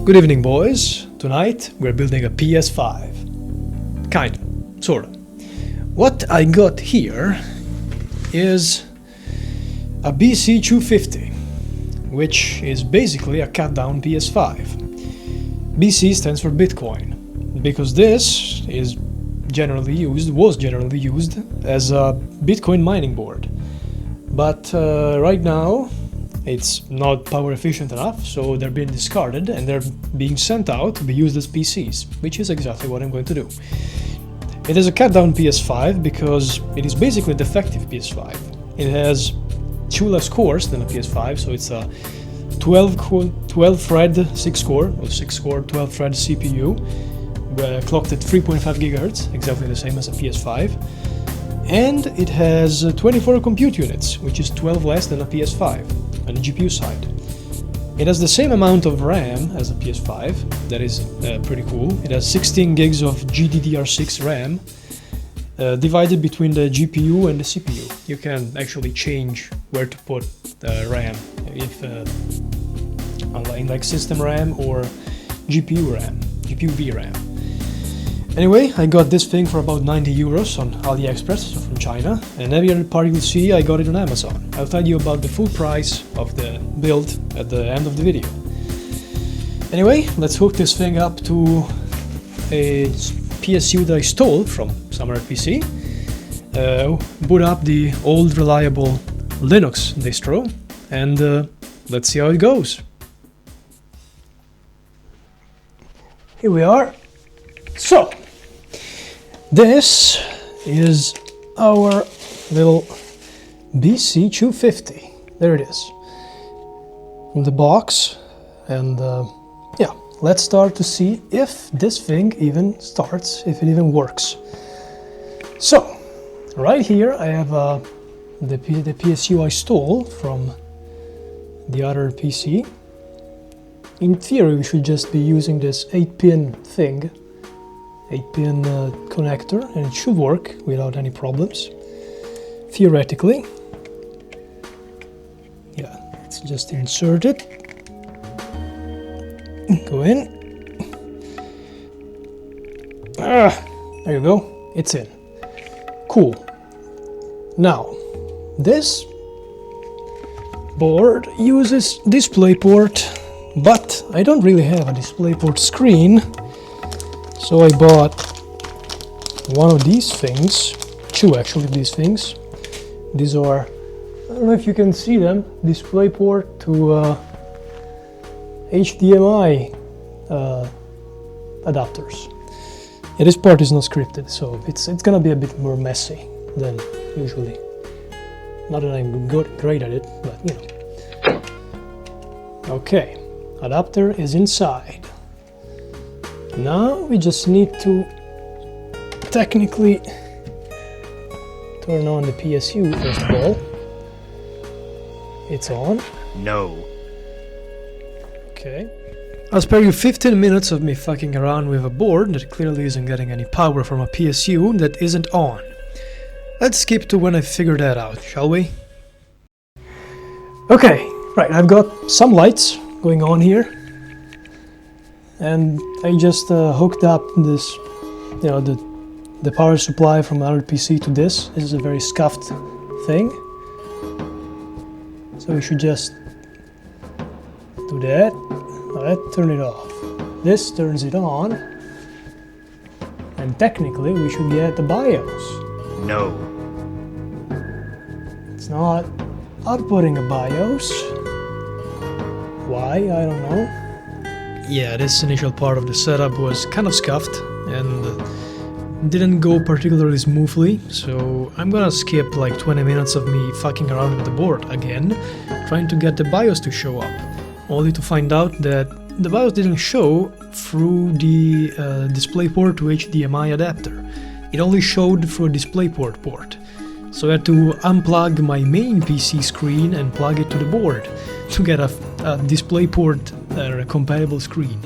Good evening, boys. Tonight we're building a PS5. Kinda, sorta. What I got here is a BC-250, which is basically a cut-down PS5. BC stands for Bitcoin, because this was generally used as a Bitcoin mining board. But right now it's not power efficient enough, so they're being discarded and they're being sent out to be used as PCs, which is exactly what I'm going to do. It is a cut-down PS5 because it is basically a defective PS5. It has 2 less cores than a PS5, so it's a 12-thread 6-core, or 6-core 12-thread CPU, clocked at 3.5 GHz, exactly the same as a PS5. And it has 24 compute units, which is 12 less than a PS5 on the GPU side. It has the same amount of RAM as a PS5, that is pretty cool. It has 16 gigs of GDDR6 RAM, divided between the GPU and the CPU. You can actually change where to put the RAM, if in like system RAM or GPU RAM, GPU VRAM. Anyway, I got this thing for about 90 euros on AliExpress, so from China, and every other part you will see I got it on Amazon. I'll tell you about the full price of the build at the end of the video. Anyway, let's hook this thing up to a PSU that I stole from some other PC, boot up the old reliable Linux distro, and let's see how it goes. Here we are. So, this is our little BC-250. There it is, from the box, and yeah, let's start to see if this thing even starts, if it even works. So, right here I have the PSU I stole from the other PC. In theory, we should just be using this 8-pin thing. 8-pin connector, and it should work without any problems, theoretically. Yeah, let's just insert it, go in, there you go, it's in. Cool. Now, this board uses DisplayPort, but I don't really have a DisplayPort screen. So I bought one of these things, 2 actually of these things. These are, I don't know if you can see them, DisplayPort to HDMI adapters. Yeah, this part is not scripted, so it's gonna be a bit more messy than usually. Not that I'm great at it, but you know. Okay, adapter is inside. Now we just need to technically turn on the PSU first of all. It's on. No. Okay. I'll spare you 15 minutes of me fucking around with a board that clearly isn't getting any power from a PSU that isn't on. Let's skip to when I figure that out, shall we? Okay, right, I've got some lights going on here. And I just hooked up this, you know, the power supply from another PC to this. This is a very scuffed thing. So we should just do that. Now turn it off. This turns it on. And technically we should get the BIOS. No. It's not outputting a BIOS. Why? I don't know. Yeah, this initial part of the setup was kind of scuffed and didn't go particularly smoothly, so I'm gonna skip like 20 minutes of me fucking around with the board again, trying to get the BIOS to show up, only to find out that the BIOS didn't show through the DisplayPort to HDMI adapter. It only showed through a DisplayPort port. So I had to unplug my main PC screen and plug it to the board to get a DisplayPort compatible screen.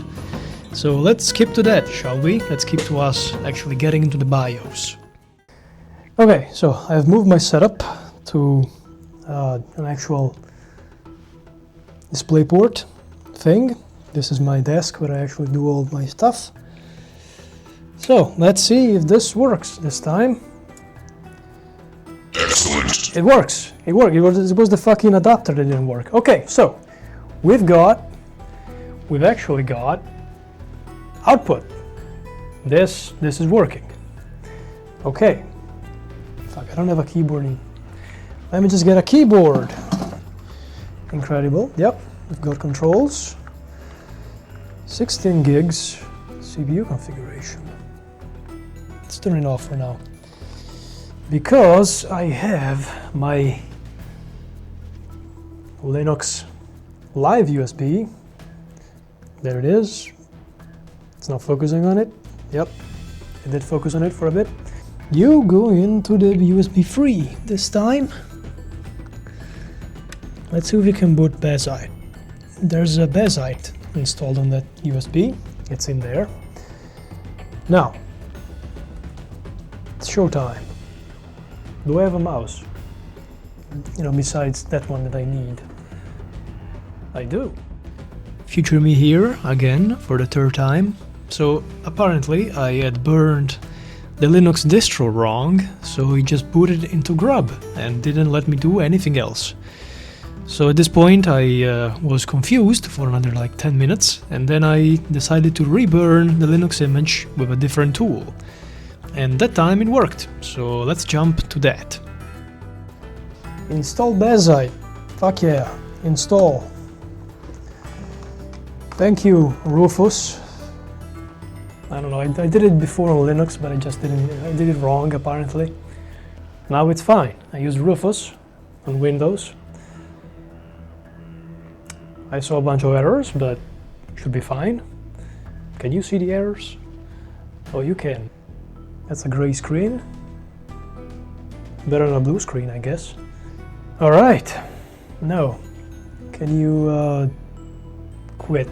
So let's skip to that, shall we? Let's skip to us actually getting into the BIOS. Okay, so I've moved my setup to an actual DisplayPort thing This is my desk where I actually do all my stuff. So let's see if this works this time. Excellent. It works. It worked. It was the fucking adapter that didn't work. Okay, so we've actually got output. This is working. Okay. Fuck, I don't have a keyboard. Let me just get a keyboard. Incredible. Yep, we've got controls. 16 gigs CPU configuration. Let's turn it off for now. Because I have my Linux live USB. There it is. It's not focusing on it. Yep, it did focus on it for a bit. You go into the USB 3 this time. Let's see if we can boot Bazite. There's a Bazite installed on that USB. It's in there. Now, it's showtime. Do I have a mouse? You know, besides that one that I need. I do. Future me here again for the third time. So apparently I had burned the Linux distro wrong, so it just booted into grub and didn't let me do anything else. So at this point I was confused for another like 10 minutes, and then I decided to reburn the Linux image with a different tool. And that time it worked, so let's jump to that. Install Bazite. Fuck yeah, install. Thank you, Rufus. I don't know, I did it before on Linux, but I did it wrong apparently. Now it's fine. I use Rufus on Windows. I saw a bunch of errors, but should be fine. Can you see the errors? Oh, you can. That's a gray screen. Better than a blue screen, I guess. All right. No. Can you quit?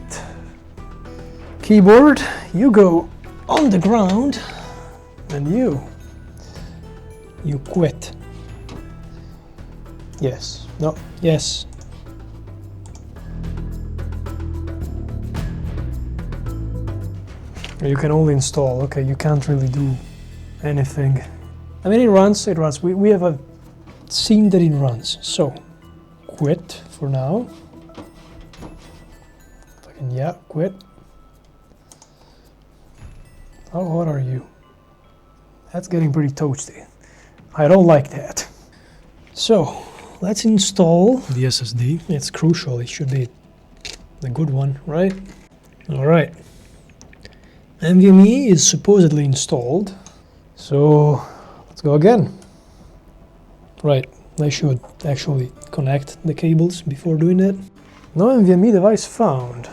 Keyboard, you go on the ground, and you quit. Yes. No. Yes. You can only install. Okay, you can't really do anything. I mean, it runs. We have a scene that it runs. So, quit for now. Yeah, quit. How hot are you? That's getting pretty toasty. I don't like that. So, let's install the SSD. It's crucial. It should be the good one, right? All right. NVMe is supposedly installed. So, let's go again. Right, I should actually connect the cables before doing it. No NVMe device found.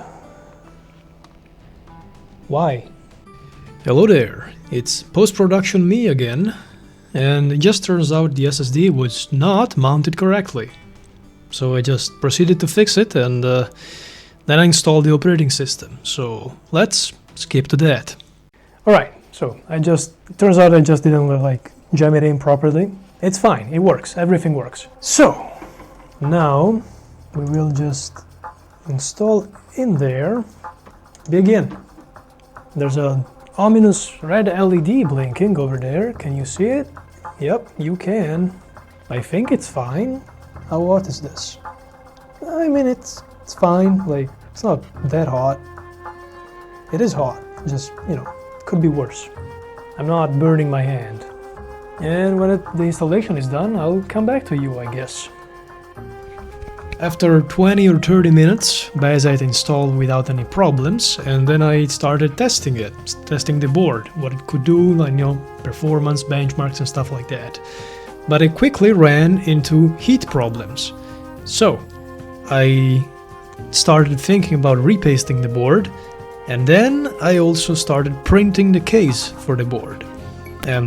Why? Hello there, it's post-production me again, and it just turns out the SSD was not mounted correctly. So I just proceeded to fix it, and then I installed the operating system. So let's skip to that. Alright, so it turns out I just didn't like jam it in properly. It's fine, it works, everything works. So, now we will just install in there, begin. There's an ominous red LED blinking over there. Can you see it? Yep, you can. I think it's fine. How hot is this? I mean, it's fine. Like, it's not that hot. It is hot. Just, you know, could be worse. I'm not burning my hand. And when the installation is done, I'll come back to you, I guess. After 20 or 30 minutes, Bazite installed without any problems, and then I started testing it, testing the board, what it could do, like, you know, performance, benchmarks and stuff like that. But I quickly ran into heat problems. So, I started thinking about repasting the board, and then I also started printing the case for the board.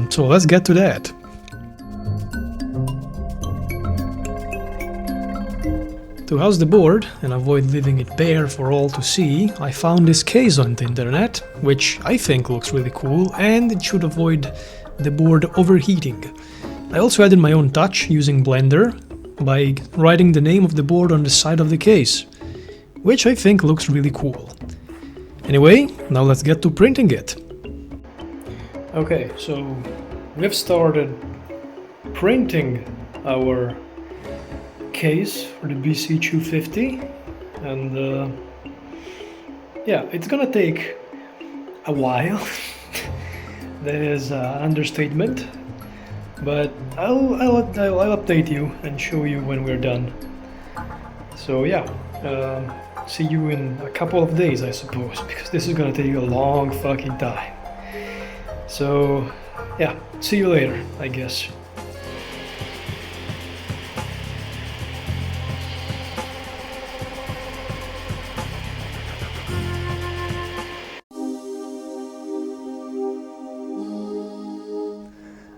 So let's get to that. To house the board and avoid leaving it bare for all to see, I found this case on the internet, which I think looks really cool, and it should avoid the board overheating. I also added my own touch using Blender by writing the name of the board on the side of the case, which I think looks really cool. Anyway, now let's get to printing it. Okay, so we've started printing our case for the BC-250, and yeah, it's gonna take a while. That is an understatement, but I'll update you and show you when we're done. So yeah, see you in a couple of days, I suppose, because this is gonna take a long fucking time. So yeah, see you later, I guess.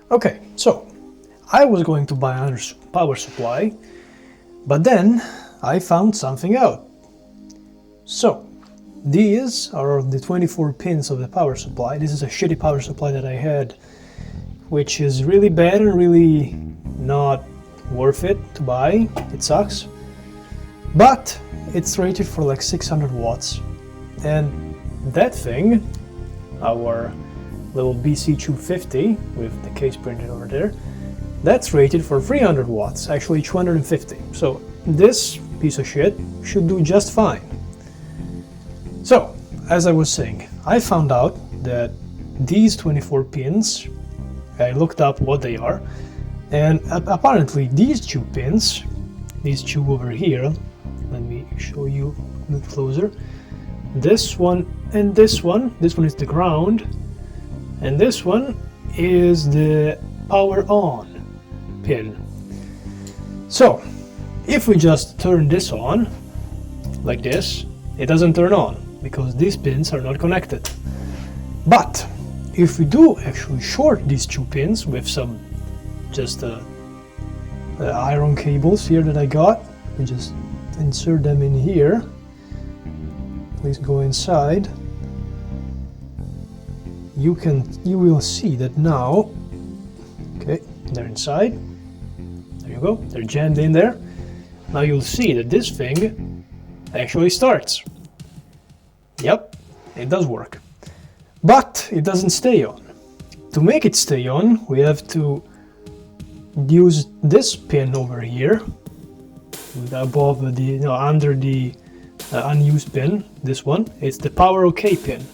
Okay, so I was going to buy another power supply, but then I found something out. So these are the 24 pins of the power supply. This is a shitty power supply that I had, which is really bad and really not worth it to buy. It sucks. But it's rated for like 600 watts. And that thing, our little BC-250 with the case printed over there, that's rated for 300 watts, actually 250. So this piece of shit should do just fine. So, as I was saying, I found out that these 24 pins, I looked up what they are, and apparently these two pins, these two over here, let me show you a bit closer, this one and this one is the ground, and this one is the power on pin. So, if we just turn this on, like this, it doesn't turn on, because these pins are not connected. But if we do actually short these two pins with some just iron cables here that I got, we just insert them in here. Please go inside. You will see that now, okay, they're inside. There you go, they're jammed in there. Now you'll see that this thing actually starts. Yep, it does work. But it doesn't stay on. To make it stay on, we have to use this pin over here, above the, under the unused pin, this one. It's the power OK pin.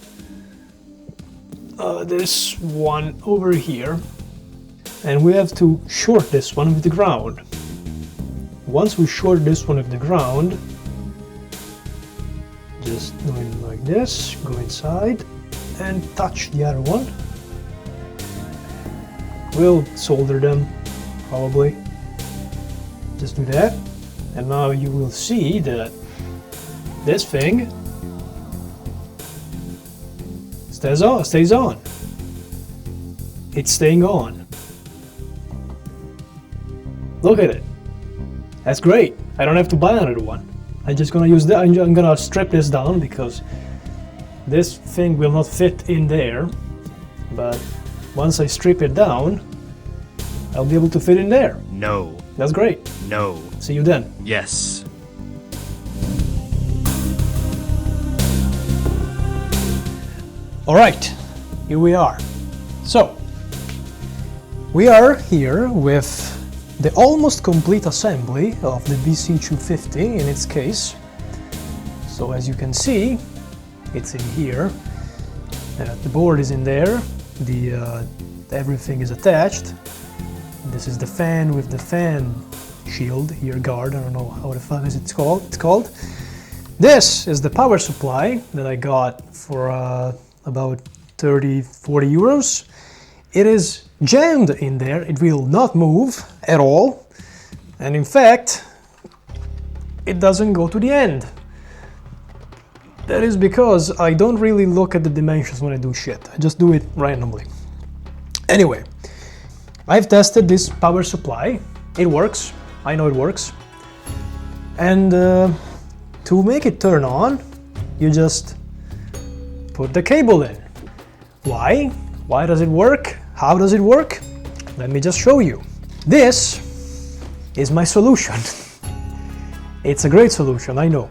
This one over here. And we have to short this one with the ground. Once we short this one with the ground, just doing like this, go inside and touch the other one. We'll solder them, probably. Just do that. And now you will see that this thing stays on. It's staying on. Look at it. That's great. I don't have to buy another one. I'm just gonna use that. I'm gonna strip this down because this thing will not fit in there. But once I strip it down, I'll be able to fit in there. No. That's great. No. See you then. Yes. Alright, here we are. So, we are here with the almost complete assembly of the BC-250 in its case. So as you can see, it's in here. The board is in there. Everything is attached. This is the fan with the fan shield here, guard. I don't know how the fuck is it's called. This is the power supply that I got for about 30-40 euros. It is jammed in there. It will not move at all, and in fact it doesn't go to the end. That is because I don't really look at the dimensions when I do shit. I just do it randomly. Anyway, I've tested this power supply. It works. I know it works. And to make it turn on, you just put the cable in. Why? Why does it work? How does it work? Let me just show you. This is my solution. It's a great solution, I know.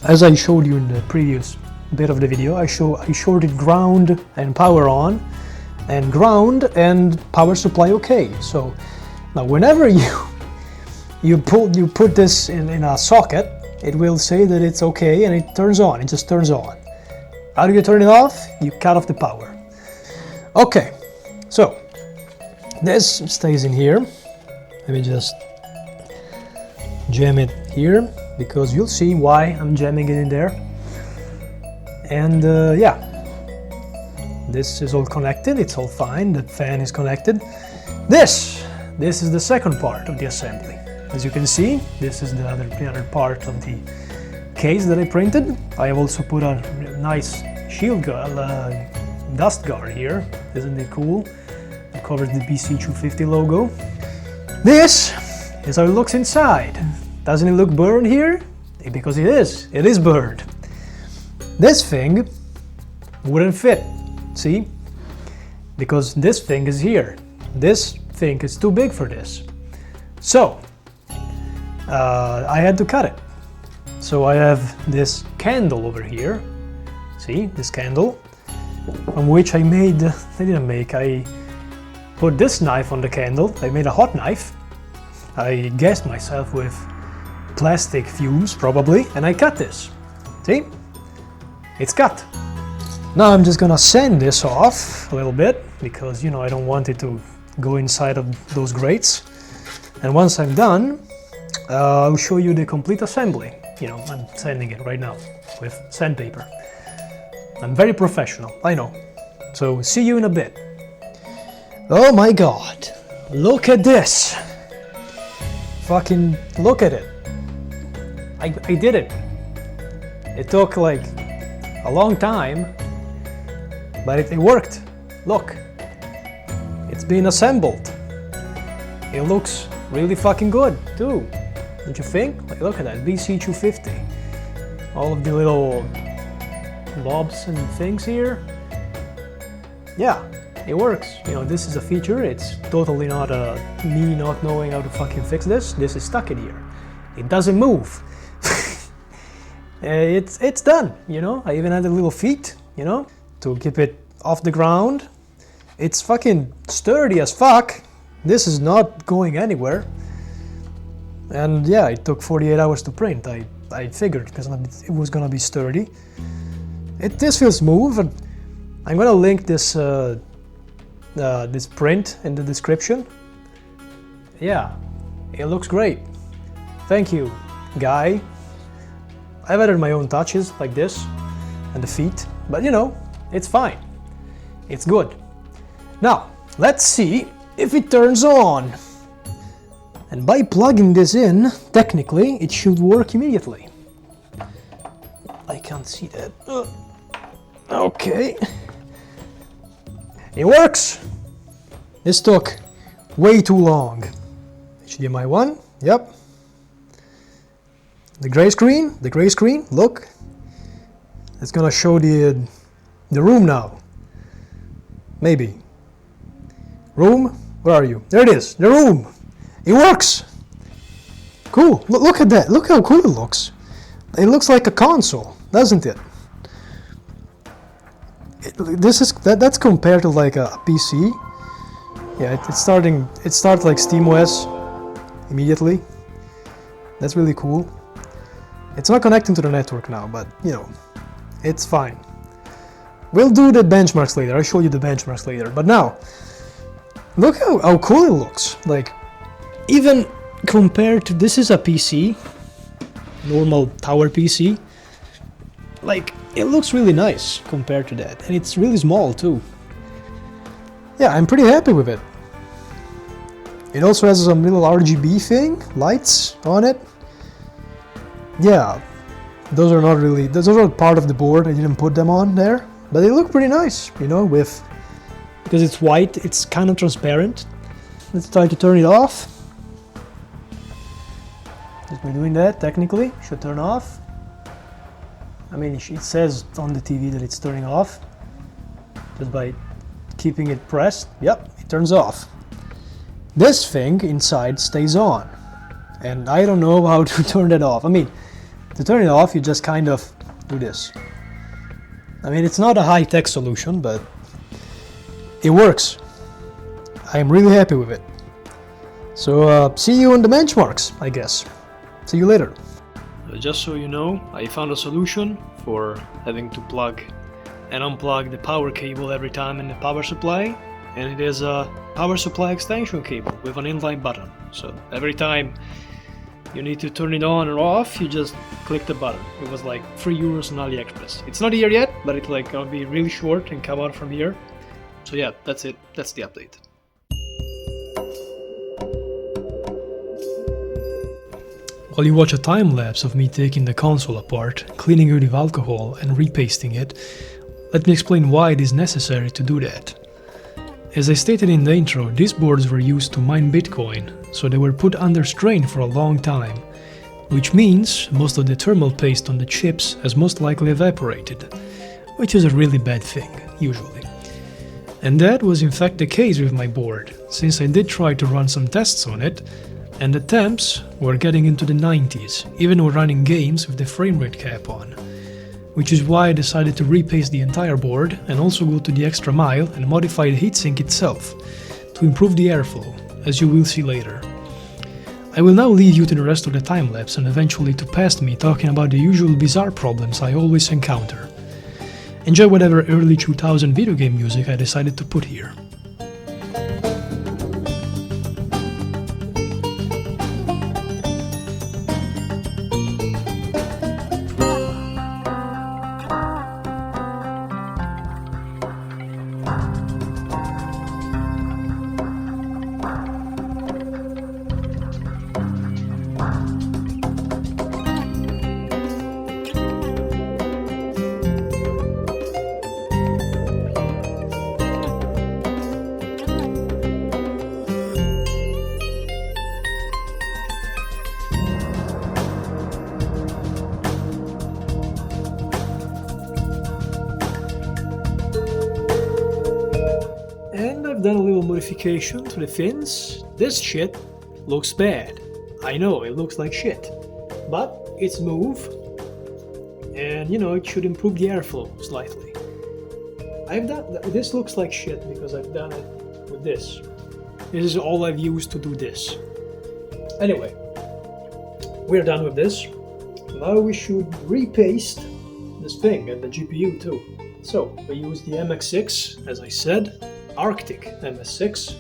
As I showed you in the previous bit of the video, I showed it ground and power on, and ground and power supply okay. So now whenever you put this in a socket, it will say that it's okay and it turns on. It just turns on. How do you turn it off? You cut off the power. Okay, so this stays in here. Let me just jam it here, because you'll see why I'm jamming it in there. And yeah, this is all connected, it's all fine, the fan is connected. This is the second part of the assembly. As you can see, this is the other part of the case that I printed. I have also put a nice shield guard, dust guard here. Isn't it cool? It covers the BC-250 logo. This is how it looks inside. Doesn't it look burned here? Because it is burned. This thing wouldn't fit, see? Because this thing is here. This thing is too big for this. So, I had to cut it. So I have this candle over here. See, this candle, from which I put this knife on the candle. I made a hot knife. I gassed myself with plastic fumes, probably, and I cut this. See? It's cut. Now I'm just gonna sand this off a little bit, because, you know, I don't want it to go inside of those grates. And once I'm done, I'll show you the complete assembly. You know, I'm sanding it right now with sandpaper. I'm very professional, I know. So see you in a bit. Oh my god, look at this. Fucking look at it. I did it. It took like a long time, but it worked. Look, it's been assembled. It looks really fucking good too, don't you think? Like, look at that, BC-250. All of the little blobs and things here. Yeah, it works. You know, this is a feature. It's totally not me not knowing how to fucking fix this. This is stuck in here. It doesn't move. It's done, you know. I even added little feet, you know, to keep it off the ground. It's fucking sturdy as fuck. This is not going anywhere. And yeah, it took 48 hours to print. I figured because it was gonna be sturdy. This feels smooth. And I'm gonna link this this print in the description. Yeah, it looks great. Thank you, guy. I've added my own touches like this and the feet, but you know, it's fine. It's good. Now, let's see if it turns on. And by plugging this in, technically, it should work immediately. I can't see that. Okay. It works! This took way too long. HDMI 1, yep. The gray screen, look. It's gonna show the room now. Maybe. Room? Where are you? There it is, the room! It works! Cool, look at that, look how cool it looks. It looks like a console, doesn't it? That's compared to like a PC. Yeah, it starts like SteamOS immediately. That's really cool. It's not connecting to the network now, but you know, it's fine. We'll do the benchmarks later. I'll show you the benchmarks later. But now, look how cool it looks. Like, even compared to, this is a PC, normal tower PC. Like, it looks really nice compared to that, and it's really small too. Yeah, I'm pretty happy with it. It also has some little RGB thing, lights on it. Yeah, those are part of the board. I didn't put them on there, but they look pretty nice, you know, because it's white, it's kind of transparent. Let's try to turn it off. Just by doing that, technically, should turn off. I mean, it says on the TV that it's turning off. Just by keeping it pressed, yep, it turns off. This thing inside stays on. And I don't know how to turn that off. I mean, to turn it off, you just kind of do this. I mean, it's not a high-tech solution, but it works. I am really happy with it. So see you on the benchmarks, I guess. See you later. Just so you know, I found a solution for having to plug and unplug the power cable every time in the power supply, and it is a power supply extension cable with an inline button. So every time you need to turn it on or off, you just click the button. It was like €3 on AliExpress. It's not here yet, but it's like gonna be really short and come out from here. So yeah, that's it. That's the update. While you watch a time-lapse of me taking the console apart, cleaning it with alcohol and repasting it, let me explain why it is necessary to do that. As I stated in the intro, these boards were used to mine Bitcoin, so they were put under strain for a long time, which means most of the thermal paste on the chips has most likely evaporated, which is a really bad thing, usually. And that was in fact the case with my board, since I did try to run some tests on it, and the temps were getting into the 90s, even when running games with the frame rate cap on. Which is why I decided to repaste the entire board and also go to the extra mile and modify the heatsink itself to improve the airflow, as you will see later. I will now leave you to the rest of the time-lapse and eventually to past me talking about the usual bizarre problems I always encounter. Enjoy whatever early 2000 video game music I decided to put here. And I've done a little modification to the fins. This shit looks bad. I know, it looks like shit. But it's smooth. And you know, it should improve the airflow slightly. This looks like shit because I've done it with this. This is all I've used to do this. Anyway, we're done with this. Now we should repaste this thing and the GPU too. So, we use the MX6, as I said, Arctic MS6.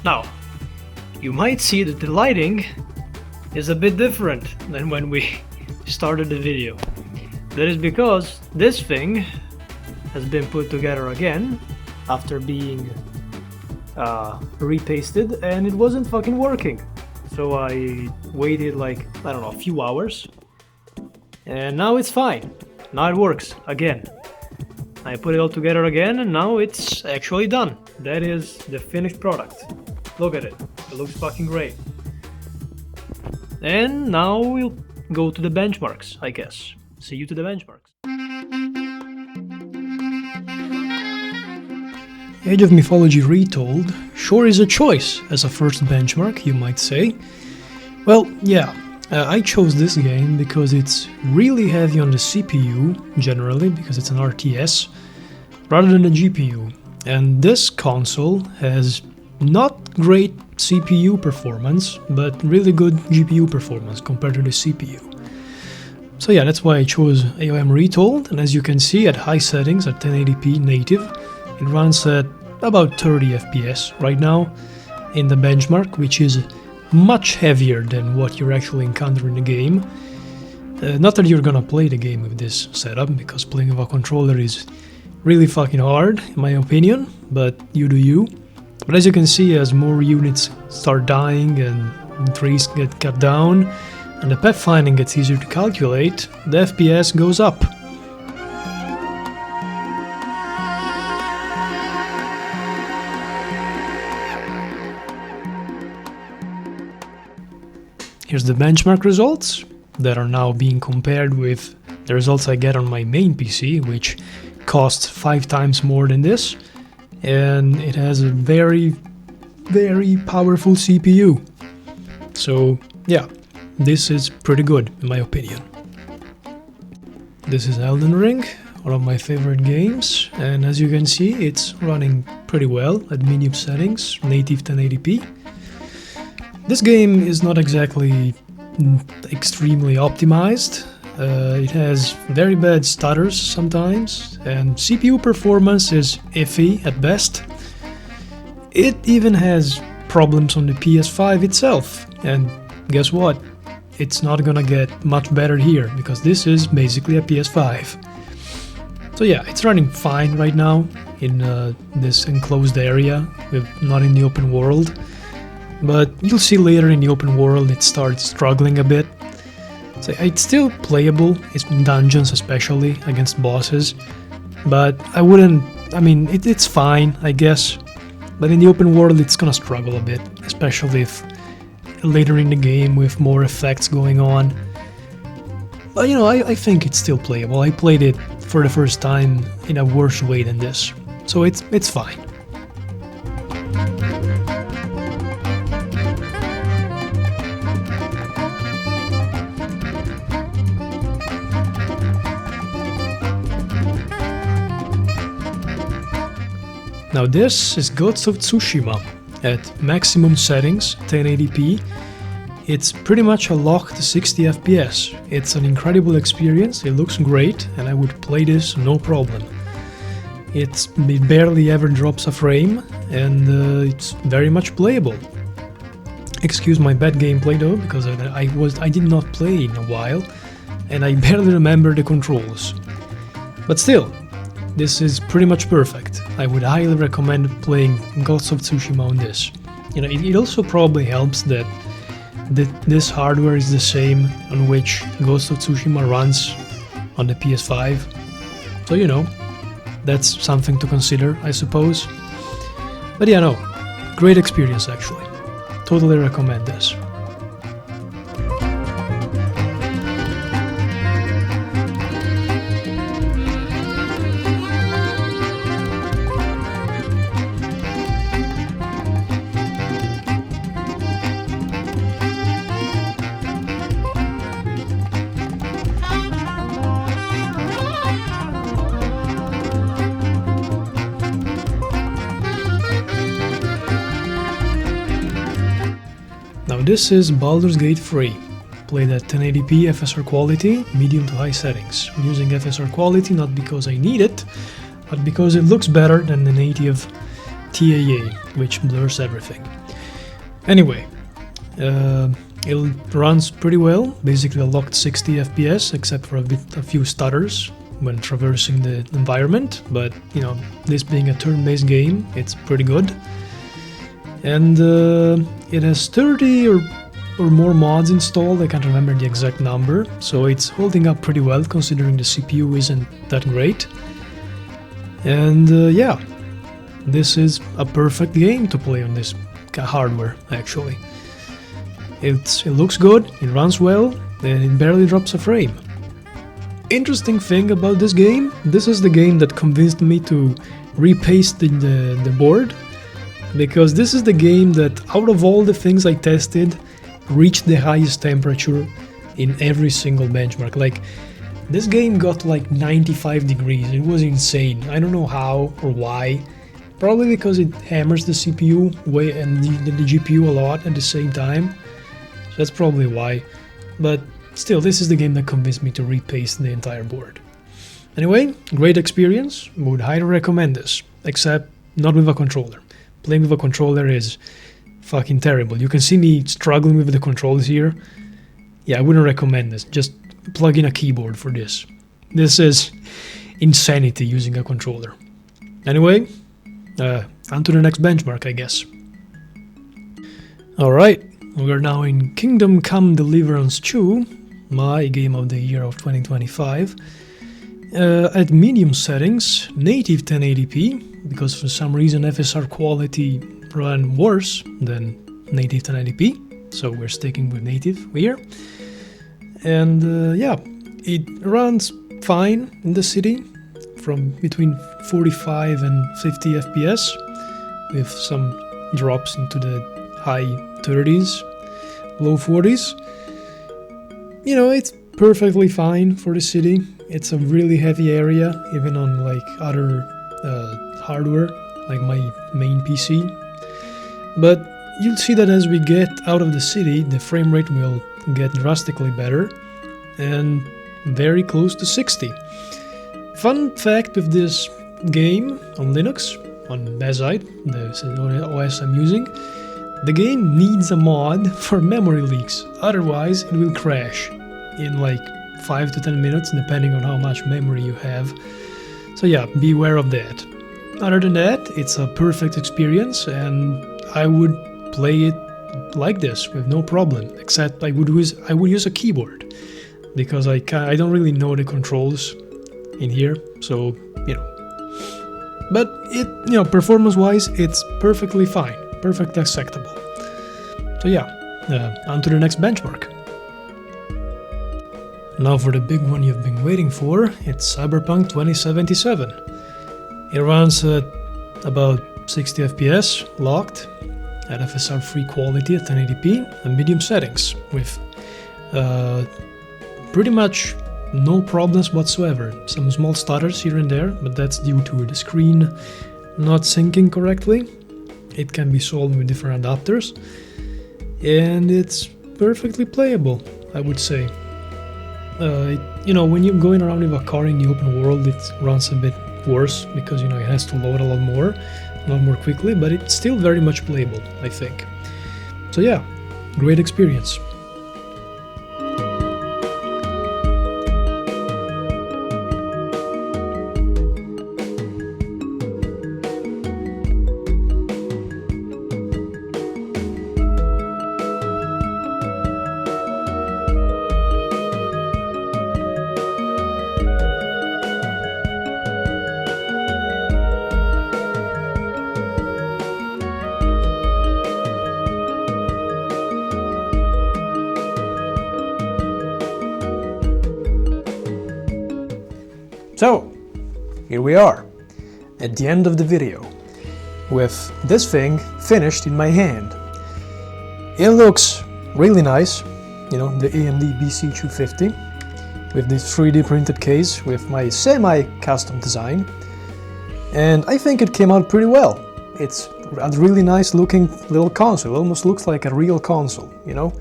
Now, you might see that the lighting is a bit different than when we started the video. That is because this thing has been put together again after being repasted, and it wasn't fucking working. So I waited like, I don't know, a few hours, and now it's fine. Now it works again. I put it all together again, and now it's actually done. That is the finished product. Look at it. It looks fucking great. And now we'll go to the benchmarks, I guess. See you to the benchmarks. Age of Mythology Retold sure is a choice as a first benchmark, you might say. Well, yeah, I chose this game because it's really heavy on the CPU, generally, because it's an RTS, rather than the GPU. And this console has not great CPU performance, but really good GPU performance compared to the CPU. So yeah, that's why I chose AOM Retold, and as you can see at high settings at 1080p native, it runs at about 30 FPS right now in the benchmark, which is much heavier than what you're actually encountering in the game. Not that you're gonna play the game with this setup, because playing with a controller is really fucking hard, in my opinion, but you do you. But as you can see, as more units start dying and trees get cut down, and the pathfinding gets easier to calculate, the FPS goes up. Here's the benchmark results that are now being compared with the results I get on my main PC, which costs 5 times more than this, and it has a very, very powerful CPU. So yeah, this is pretty good in my opinion. This is Elden Ring, one of my favorite games, and as you can see, it's running pretty well at medium settings, native 1080p. This game is not exactly extremely optimized. It has very bad stutters sometimes, and CPU performance is iffy at best. It even has problems on the PS5 itself, and guess what? It's not gonna get much better here, because this is basically a PS5. So yeah, it's running fine right now in this enclosed area, not in the open world. But you'll see later in the open world it starts struggling a bit. So it's still playable, it's in dungeons especially, against bosses. But it's fine, I guess. But in the open world it's gonna struggle a bit, especially if later in the game with more effects going on. But you know, I think it's still playable. I played it for the first time in a worse way than this. So it's fine. Now this is Ghost of Tsushima at maximum settings, 1080p. It's pretty much a locked 60 FPS. It's an incredible experience, it looks great, and I would play this no problem. It barely ever drops a frame, and it's very much playable. Excuse my bad gameplay though, because I did not play in a while, and I barely remember the controls. But still, this is pretty much perfect. I would highly recommend playing Ghost of Tsushima on this. You know, it also probably helps that this hardware is the same on which Ghost of Tsushima runs on the PS5. So you know, that's something to consider, I suppose. But yeah, no, great experience actually. Totally recommend this. Now this is Baldur's Gate 3, played at 1080p FSR quality, medium to high settings. I'm using FSR quality not because I need it, but because it looks better than the native TAA, which blurs everything. Anyway, it runs pretty well, basically a locked 60 FPS, except for a few stutters when traversing the environment, but you know, this being a turn-based game, it's pretty good. And it has 30 or more mods installed, I can't remember the exact number, so it's holding up pretty well considering the CPU isn't that great. And yeah, this is a perfect game to play on this hardware actually. It looks good, it runs well, and it barely drops a frame. Interesting thing about this game, this is the game that convinced me to repaste the board. Because this is the game that, out of all the things I tested, reached the highest temperature in every single benchmark. Like, this game got like 95 degrees. It was insane. I don't know how or why. Probably because it hammers the CPU way and the GPU a lot at the same time. So that's probably why. But still, this is the game that convinced me to repaste the entire board. Anyway, great experience. Would highly recommend this. Except not with a controller. Playing with a controller is fucking terrible. You can see me struggling with the controls here. Yeah, I wouldn't recommend this. Just plug in a keyboard for this. This is insanity using a controller. Anyway, on to the next benchmark, I guess. Alright, we're now in Kingdom Come Deliverance 2, my game of the year of 2025. At medium settings, native 1080p, because for some reason FSR quality ran worse than native 1080p, so we're sticking with native here. And yeah, it runs fine in the city, from between 45 and 50 FPS, with some drops into the high 30s, low 40s. You know, it's perfectly fine for the city. It's a really heavy area, even on like other hardware, like my main PC. But you'll see that as we get out of the city, the frame rate will get drastically better and very close to 60. Fun fact with this game on Linux, on Bezide, the OS I'm using, the game needs a mod for memory leaks, otherwise it will crash in like 5 to 10 minutes depending on how much memory you have. So yeah, beware of that. Other than that, it's a perfect experience and I would play it like this with no problem, except I would use a keyboard because I don't really know the controls in here, so you know. But it, you know, performance-wise, it's perfectly fine, perfectly acceptable. So yeah, on to the next benchmark. Now for the big one you've been waiting for, it's Cyberpunk 2077. It runs at about 60 FPS, locked, at FSR free quality at 1080p and medium settings, with pretty much no problems whatsoever. Some small stutters here and there, but that's due to the screen not syncing correctly. It can be solved with different adapters, and it's perfectly playable, I would say. You know, when you're going around with a car in the open world, it runs a bit worse because, you know, it has to load a lot more quickly, but it's still very much playable, I think. So yeah, great experience. So, here we are, at the end of the video, with this thing finished in my hand. It looks really nice, you know, the AMD BC-250, with this 3D printed case with my semi-custom design, and I think it came out pretty well. It's a really nice looking little console, it almost looks like a real console, you know?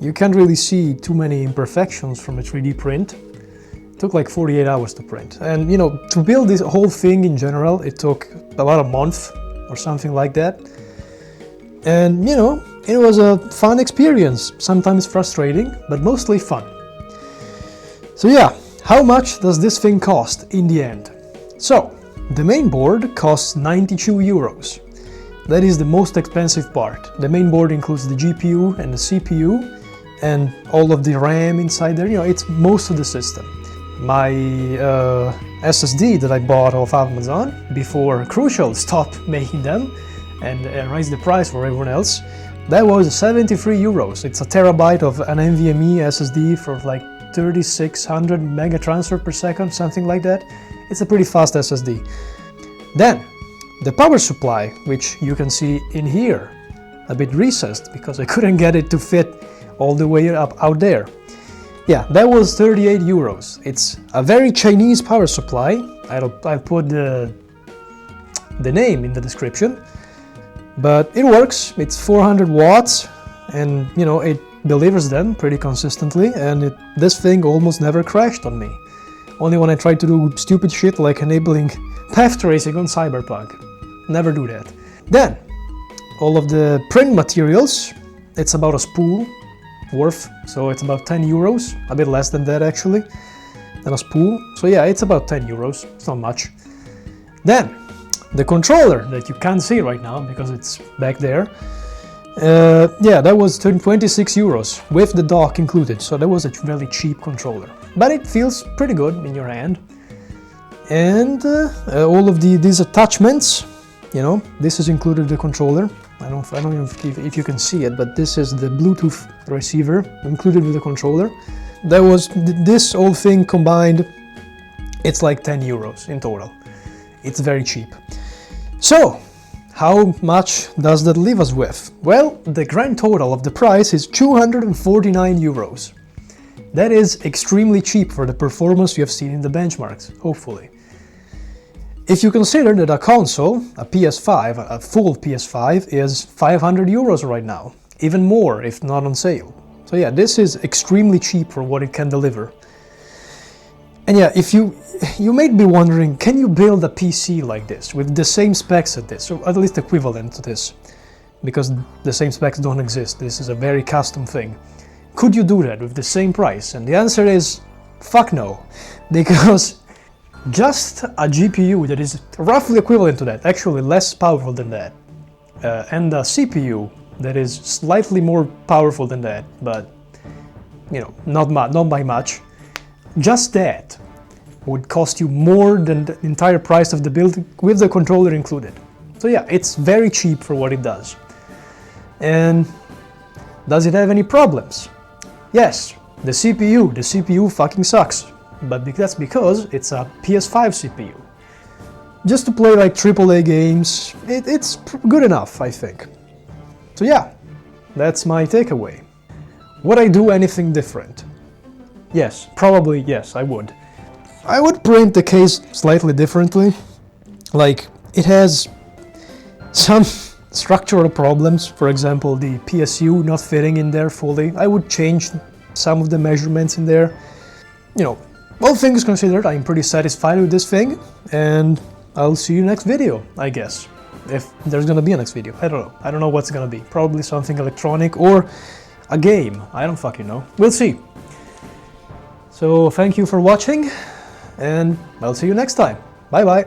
You can't really see too many imperfections from a 3D print. Took like 48 hours to print, and you know, to build this whole thing in general it took about a month or something like that, and you know, it was a fun experience, sometimes frustrating but mostly fun. So yeah, how much does this thing cost in the end? So the main board costs 92 euros. That is the most expensive part. The main board includes the GPU and the CPU and all of the RAM inside there, you know, it's most of the system. My SSD that I bought off Amazon before Crucial stopped making them and raised the price for everyone else, that was 73 euros. It's a terabyte of an NVMe SSD for like 3600 mega transfer per second, something like that. It's a pretty fast SSD. Then the power supply, which you can see in here, a bit recessed because I couldn't get it to fit all the way up out there. Yeah, that was 38 euros. It's a very Chinese power supply. I'll put the name in the description. But it works. It's 400 watts, and you know, it delivers them pretty consistently, and this thing almost never crashed on me. Only when I tried to do stupid shit like enabling path tracing on Cyberpunk. Never do that. Then, all of the print materials, it's about a spool worth, so it's about 10 euros, a bit less than that actually, than a spool. So yeah, it's about 10 euros, it's not much. Then, the controller that you can't see right now because it's back there, yeah, that was 26 euros with the dock included, so that was a really cheap controller. But it feels pretty good in your hand. And all of these attachments, you know, this is included the controller. I don't know if you can see it, but this is the Bluetooth receiver included with the controller. That was this whole thing combined. It's like 10 euros in total. It's very cheap. So, how much does that leave us with? Well, the grand total of the price is 249 euros. That is extremely cheap for the performance you have seen in the benchmarks, hopefully. If you consider that a console, a PS5, a full PS5, is 500 euros right now, even more if not on sale. So yeah, this is extremely cheap for what it can deliver. And yeah, if you may be wondering, can you build a PC like this with the same specs as this, or at least equivalent to this? Because the same specs don't exist, this is a very custom thing. Could you do that with the same price? And the answer is, fuck no. Because just a GPU that is roughly equivalent to that, actually less powerful than that, and a CPU that is slightly more powerful than that, but you know, not by much, just that would cost you more than the entire price of the build with the controller included. So yeah, it's very cheap for what it does. And does it have any problems? Yes, the CPU fucking sucks. But that's because it's a PS5 CPU. Just to play like AAA games, it's good enough, I think. So yeah, that's my takeaway. Would I do anything different? Yes, probably yes, I would. I would print the case slightly differently. Like, it has some structural problems, for example, the PSU not fitting in there fully. I would change some of the measurements in there. You know, all things considered, I'm pretty satisfied with this thing, and I'll see you next video, I guess. If there's gonna be a next video, I don't know. I don't know what's gonna be. Probably something electronic or a game. I don't fucking know. We'll see. So thank you for watching, and I'll see you next time. Bye bye.